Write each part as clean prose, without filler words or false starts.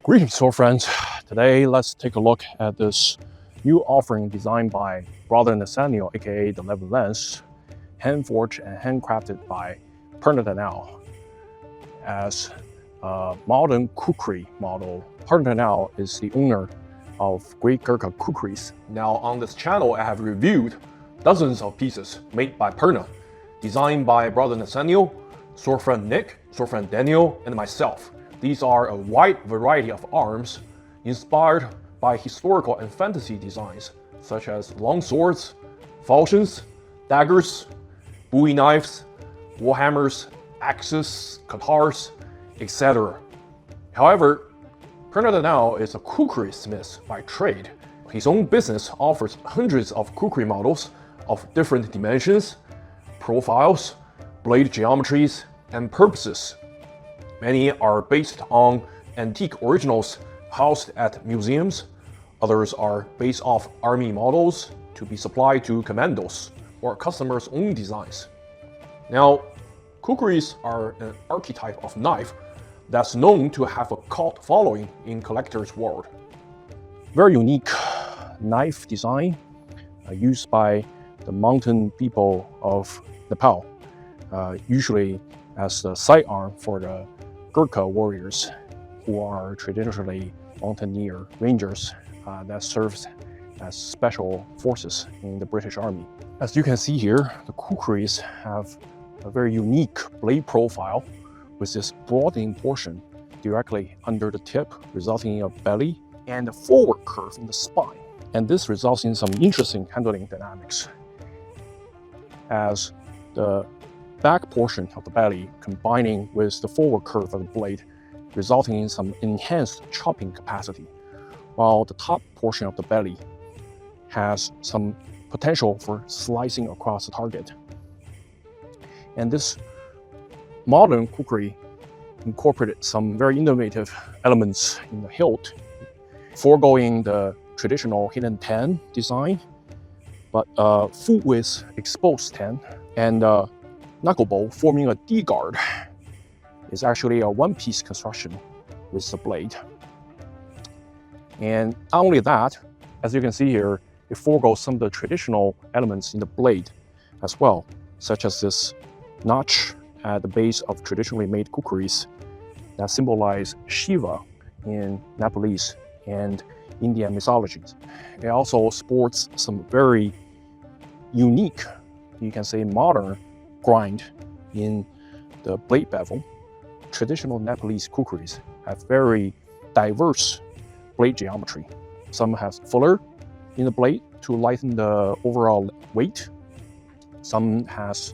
Greetings, sword friends. Today, let's take a look at this new offering designed by Brother Nathaniel, aka the Levin Lance, hand-forged and handcrafted by Purna as a modern kukri model. Purna is the owner of great Gurkha Khukuris. Now, on this channel, I have reviewed dozens of pieces made by Purna, designed by Brother Nathaniel, sword friend Nick, sword friend Daniel, and myself. These are a wide variety of arms inspired by historical and fantasy designs, such as long swords, falchions, daggers, bowie knives, warhammers, axes, katars, etc. However, Brother Nathaniel is a khukuri-smith by trade. His own business offers hundreds of kukri models of different dimensions, profiles, blade geometries, and purposes. Many are based on antique originals housed at museums. Others are based off army models to be supplied to commandos or customers' own designs. Now, kukuris are an archetype of knife that's known to have a cult following in collectors' world. Very unique knife design used by the mountain people of Nepal, usually as the sidearm for the Gurkha warriors, who are traditionally mountaineer rangers that serves as special forces in the British Army. As you can see here, the kukuris have a very unique blade profile with this broadening portion directly under the tip, resulting in a belly and a forward curve in the spine. And this results in some interesting handling dynamics, as the back portion of the belly combining with the forward curve of the blade, resulting in some enhanced chopping capacity, while the top portion of the belly has some potential for slicing across the target. And this modern kukri incorporated some very innovative elements in the hilt, foregoing the traditional hidden tan design, but full width exposed tan, and knuckle bow forming a D-guard is actually a one-piece construction with the blade. And not only that, as you can see here, it foregoes some of the traditional elements in the blade as well, such as this notch at the base of traditionally made kukuris that symbolize Shiva in Nepalese and Indian mythologies. It also sports some very unique, you can say modern, grind in the blade bevel. Traditional Nepalese kukuris have very diverse blade geometry. Some has fuller in the blade to lighten the overall weight. Some has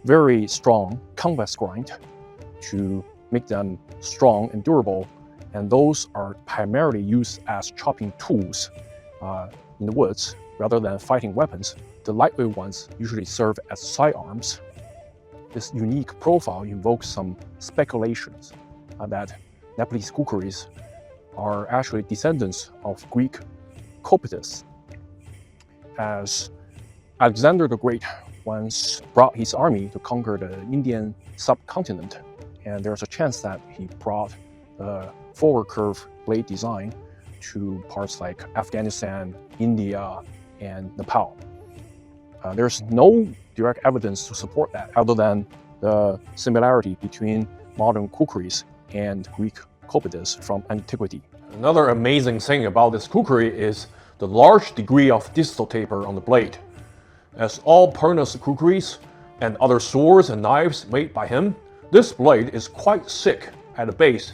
very strong convex grind to make them strong and durable. And those are primarily used as chopping tools in the woods rather than fighting weapons. The lightweight ones usually serve as sidearms. This unique profile invokes some speculations that Nepalese kukuris are actually descendants of Greek Copetus, as Alexander the Great once brought his army to conquer the Indian subcontinent, and there's a chance that he brought the forward curve blade design to parts like Afghanistan, India, and Nepal. There's no direct evidence to support that other than the similarity between modern kukuris and Greek Copetus from antiquity. Another amazing thing about this kukri is the large degree of distal taper on the blade. As all Purna's kukuris and other swords and knives made by him, this blade is quite thick at the base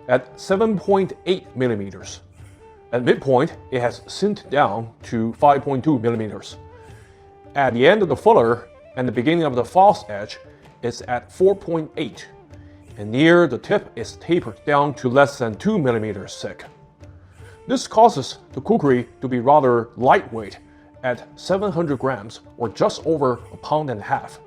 at 7.8 millimeters. At midpoint, it has thinned down to 5.2 millimeters. At the end of the fuller and the beginning of the false edge, it's at 4.8, and near the tip is tapered down to less than 2 millimeters thick. This causes the kukri to be rather lightweight at 700 grams or just over a pound and a half.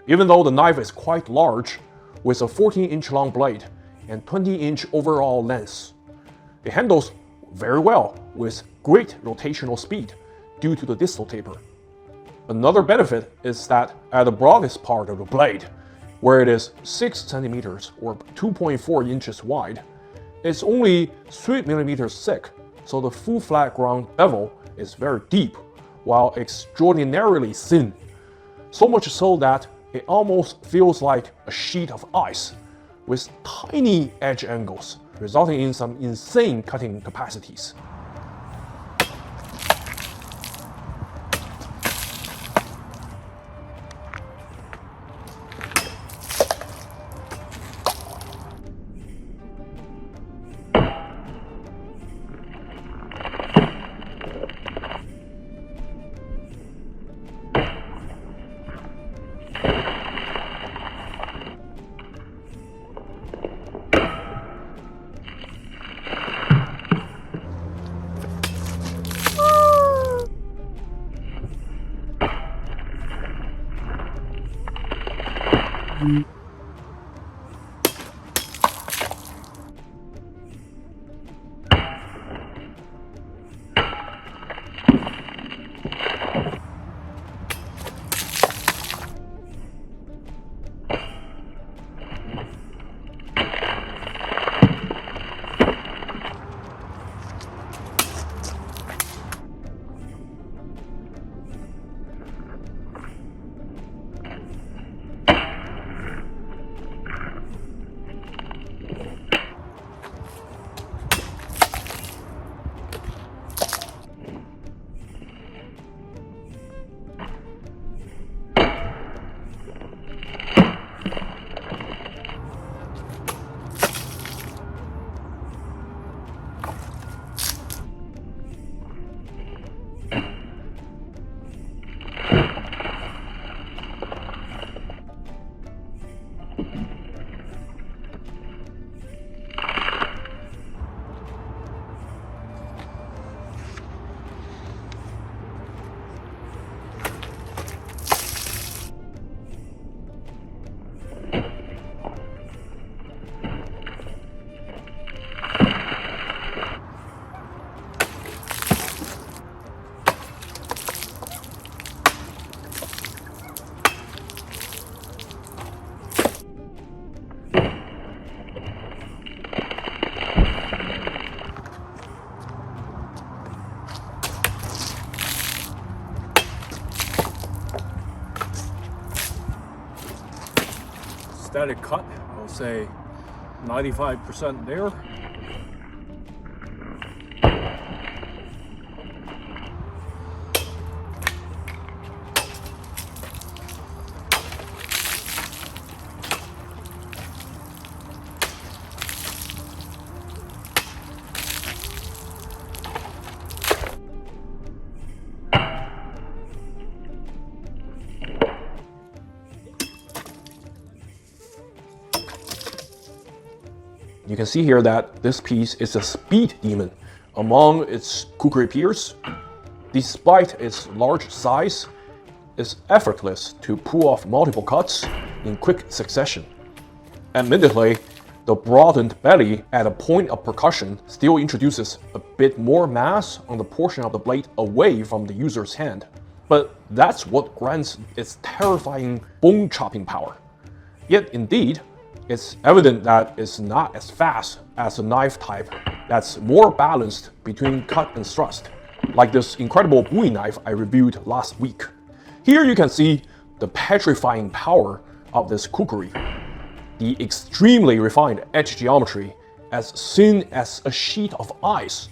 Even though the knife is quite large, with a 14-inch long blade and 20-inch overall length, it handles very well with great rotational speed due to the distal taper. Another benefit is that at the broadest part of the blade, where it is 6 centimeters or 2.4 inches wide, It's only 3 millimeters thick, so the full flat ground bevel is very deep, while extraordinarily thin. So much so that it almost feels like a sheet of ice, with tiny edge angles, resulting in some insane cutting capacities. Static cut, I'll say 95% there. You can see here that this piece is a speed demon among its kukuri peers. Despite its large size, it's effortless to pull off multiple cuts in quick succession. Admittedly, the broadened belly at a point of percussion still introduces a bit more mass on the portion of the blade away from the user's hand. But that's what grants its terrifying bone-chopping power. Yet indeed, it's evident that it's not as fast as a knife type that's more balanced between cut and thrust, like this incredible Bowie knife I reviewed last week. Here you can see the petrifying power of this kukuri. The extremely refined edge geometry as thin as a sheet of ice,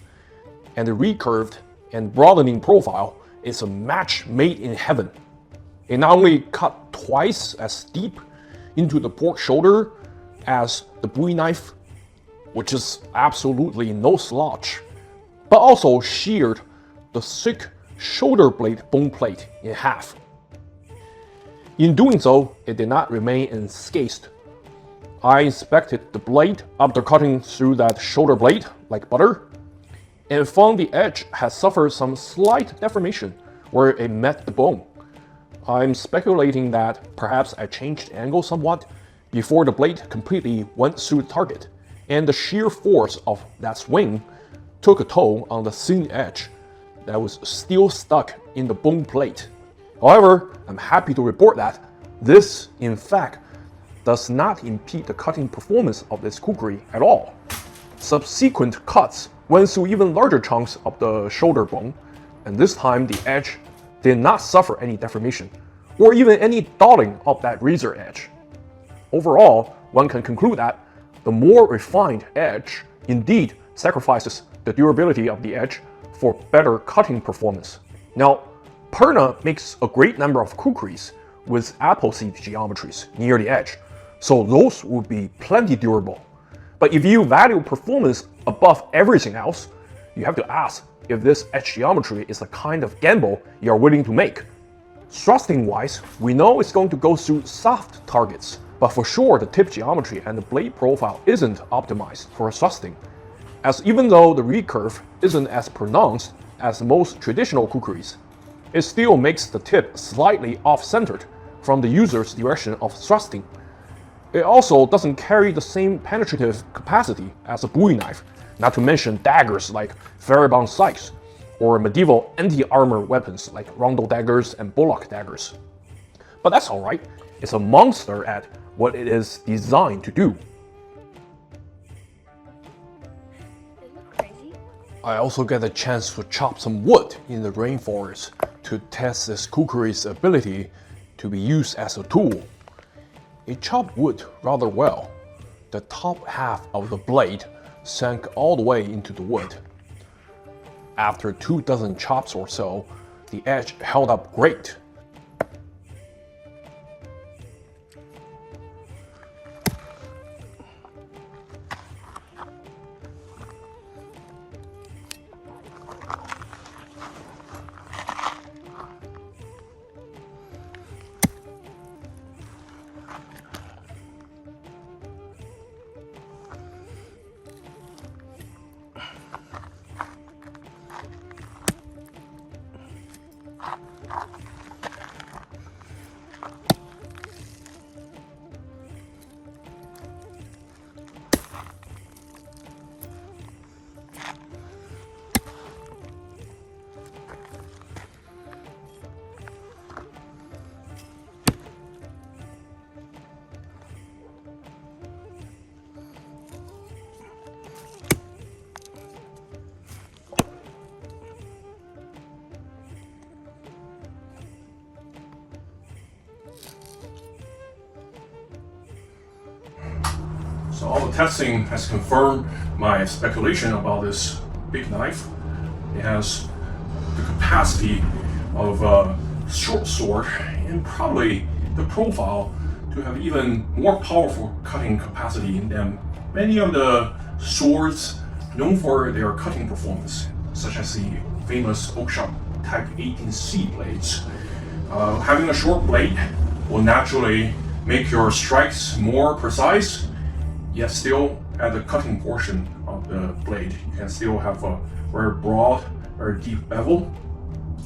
and the recurved and broadening profile is a match made in heaven. It not only cut twice as deep into the pork shoulder as the Bowie knife, which is absolutely no slouch, but also sheared the thick shoulder blade bone plate in half. In doing so, it did not remain unscathed. I inspected the blade after cutting through that shoulder blade like butter, and found the edge had suffered some slight deformation where it met the bone. I'm speculating that perhaps I changed the angle somewhat before the blade completely went through the target, and the sheer force of that swing took a toll on the thin edge that was still stuck in the bone plate. However, I'm happy to report that this, in fact, does not impede the cutting performance of this kukuri at all. Subsequent cuts went through even larger chunks of the shoulder bone, and this time the edge did not suffer any deformation, or even any dulling of that razor edge. Overall, one can conclude that the more refined edge indeed sacrifices the durability of the edge for better cutting performance. Now, Purna makes a great number of kukuris with apple-seed geometries near the edge, so those would be plenty durable. But if you value performance above everything else, you have to ask if this edge geometry is the kind of gamble you are willing to make. Thrusting-wise, we know it's going to go through soft targets, but for sure the tip geometry and the blade profile isn't optimized for thrusting, as even though the recurve isn't as pronounced as most traditional kukuris, it still makes the tip slightly off-centered from the user's direction of thrusting. It also doesn't carry the same penetrative capacity as a Bowie knife, not to mention daggers like Farabong scythes, or medieval anti-armor weapons like roundel daggers and bullock daggers. But that's alright, it's a monster at what it is designed to do. I also get a chance to chop some wood in the rainforest to test this kukuri's ability to be used as a tool. It chopped wood rather well. The top half of the blade sank all the way into the wood. After 24 chops or so, the edge held up great. So all the testing has confirmed my speculation about this big knife. It has the capacity of a short sword and probably the profile to have even more powerful cutting capacity than many of the swords known for their cutting performance, such as the famous Oakshop Type 18C blades. Having a short blade will naturally make your strikes more precise, yet still at the cutting portion of the blade, you can still have a very broad, very deep bevel,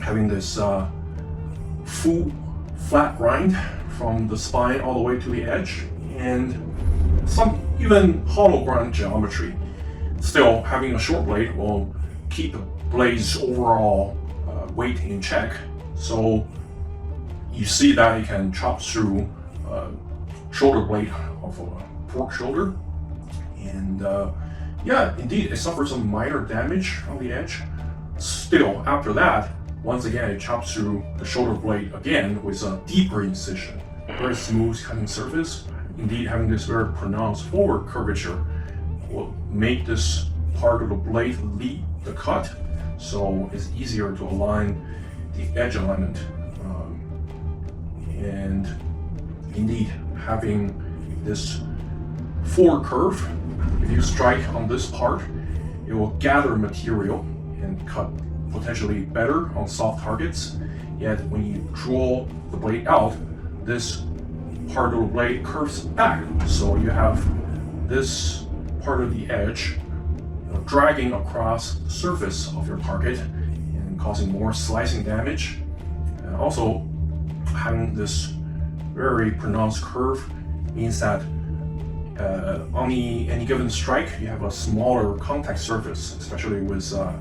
having this full flat grind from the spine all the way to the edge, and some even hollow grind geometry. Still, having a short blade will keep the blade's overall weight in check, so you see that you can chop through shoulder blade of a pork shoulder, and yeah, indeed, it suffers some minor damage on the edge. Still, after that, once again, it chops through the shoulder blade again with a deeper incision. Very smooth cutting surface. Indeed, having this very pronounced forward curvature will make this part of the blade lead the cut, so it's easier to align the edge alignment. And indeed, having this forward curve, if you strike on this part, it will gather material and cut potentially better on soft targets. Yet when you draw the blade out, this part of the blade curves back, so you have this part of the edge dragging across the surface of your target and causing more slicing damage. And also, having this very pronounced curve means that on any given strike, you have a smaller contact surface, especially with a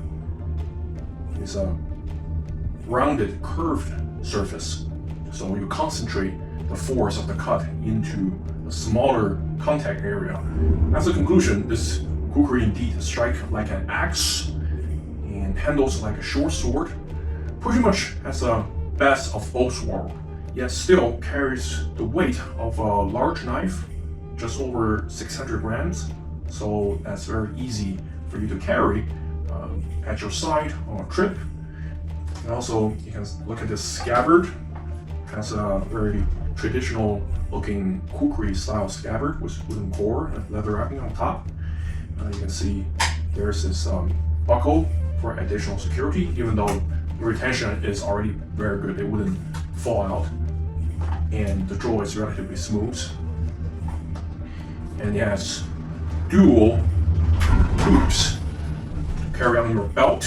rounded, curved surface. So you concentrate the force of the cut into a smaller contact area. As a conclusion, this kukuri indeed strike like an axe and handles like a short sword. Pretty much has a best of both worlds, yet still carries the weight of a large knife, just over 600 grams. So that's very easy for you to carry at your side on a trip. And also, you can look at this scabbard. It has a very traditional looking kukri style scabbard with wooden core and leather wrapping on top. You can see there's this buckle for additional security, even though the retention is already very good, it wouldn't fall out. And the draw is relatively smooth. And it has dual loops to carry on your belt,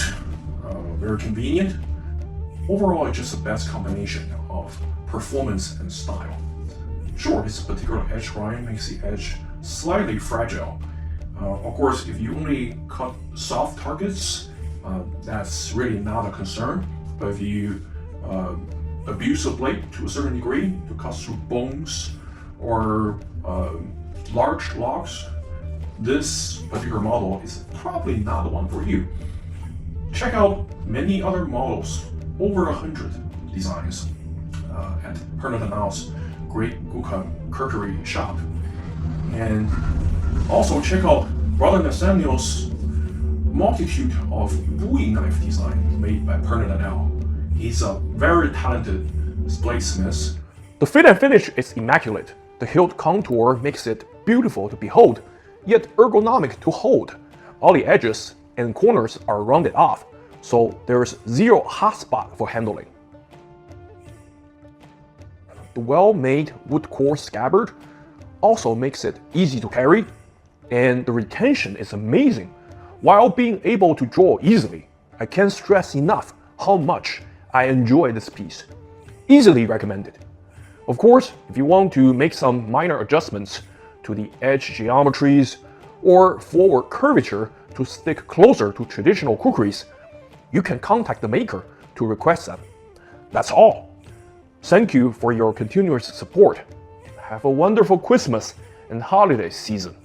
very convenient. Overall, it's just the best combination of performance and style. Sure, this particular edge grind makes the edge slightly fragile. Of course, if you only cut soft targets, that's really not a concern. But if you abuse the blade to a certain degree to cut through bones or large logs, this particular model is probably not the one for you. Check out many other models, over 100 designs at Purna great Gurkha Khukuri shop. And also check out Brother Nathaniel's multitude of Bowie knife design made by Purna. He's a very talented bladesmith. The fit and finish is immaculate. The hilt contour makes it beautiful to behold, yet ergonomic to hold. All the edges and corners are rounded off, so there's zero hotspot for handling. The well-made wood core scabbard also makes it easy to carry, and the retention is amazing. While being able to draw easily, I can't stress enough how much I enjoy this piece. Easily recommended. Of course, if you want to make some minor adjustments to the edge geometries or forward curvature to stick closer to traditional khukuris, you can contact the maker to request them. That's all. Thank you for your continuous support. Have a wonderful Christmas and holiday season.